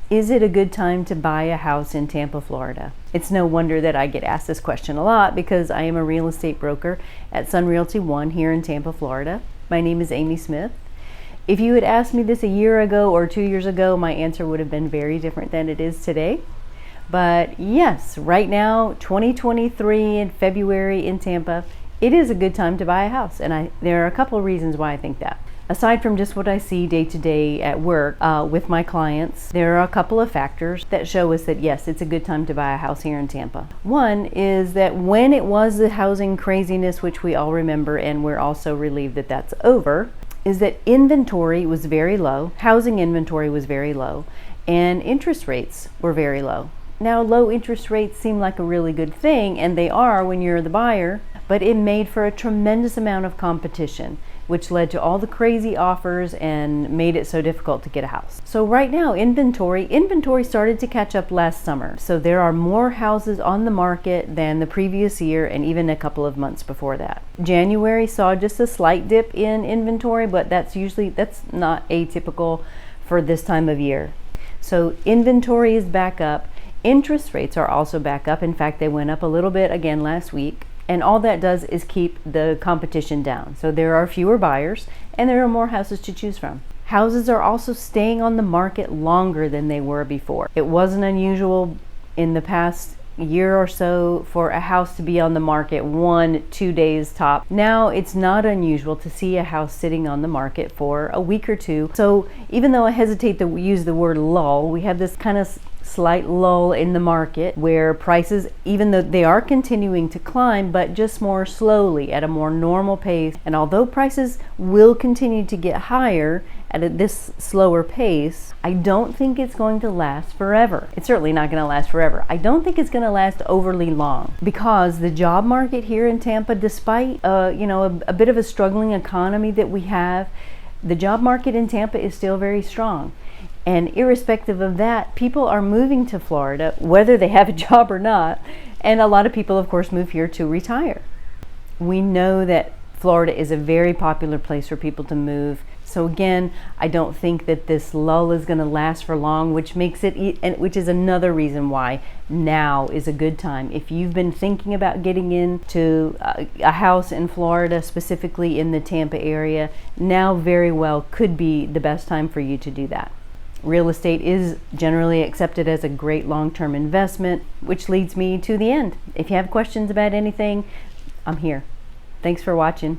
Is it a good time to buy a house in Tampa, Florida? It's no wonder that I get asked this question a lot because I am a real estate broker at Realty One here in Tampa, Florida. My name is Amy Smith. If you had asked me this a year ago or 2 years ago, my answer would have been very different than it is today. But yes, right now, 2023 in February in Tampa, it is a good time to buy a house. And there are a couple of reasons why I think that. Aside from just what I see day to day at work with my clients, there are a couple of factors that show us that yes, it's a good time to buy a house here in Tampa. One is that when it was the housing craziness, which we all remember, and we're also relieved that that's over, is that inventory was very low, housing inventory was very low, and interest rates were very low. Now, low interest rates seem like a really good thing, and they are when you're the buyer, but it made for a tremendous amount of competition, which led to all the crazy offers and made it so difficult to get a house. So right now, inventory started to catch up last summer. So there are more houses on the market than the previous year and even a couple of months before that. January saw just a slight dip in inventory, but that's not atypical for this time of year. So inventory is back up. Interest rates are also back up. In fact, they went up a little bit again last week. And all that does is keep the competition down. So there are fewer buyers and there are more houses to choose from. Houses are also staying on the market longer than they were before. It wasn't unusual in the past year or so for a house to be on the market 1-2 days top. Now it's not unusual to see a house sitting on the market for a week or two. So even though I hesitate to use the word lull, we have this kind of slight lull in the market where prices, even though they are continuing to climb, but just more slowly at a more normal pace. And although prices will continue to get higher at this slower pace, I don't think it's going to last forever. It's certainly not going to last forever. I don't think it's going to last overly long because the job market here in Tampa, despite a bit of a struggling economy that we have, the job market in Tampa is still very strong. And irrespective of that, people are moving to Florida, whether they have a job or not. And a lot of people, of course, move here to retire. We know that Florida is a very popular place for people to move. So again, I don't think that this lull is going to last for long, which is another reason why now is a good time. If you've been thinking about getting into a house in Florida, specifically in the Tampa area, now very well could be the best time for you to do that. Real estate is generally accepted as a great long-term investment, which leads me to the end. If you have questions about anything, I'm here. Thanks for watching.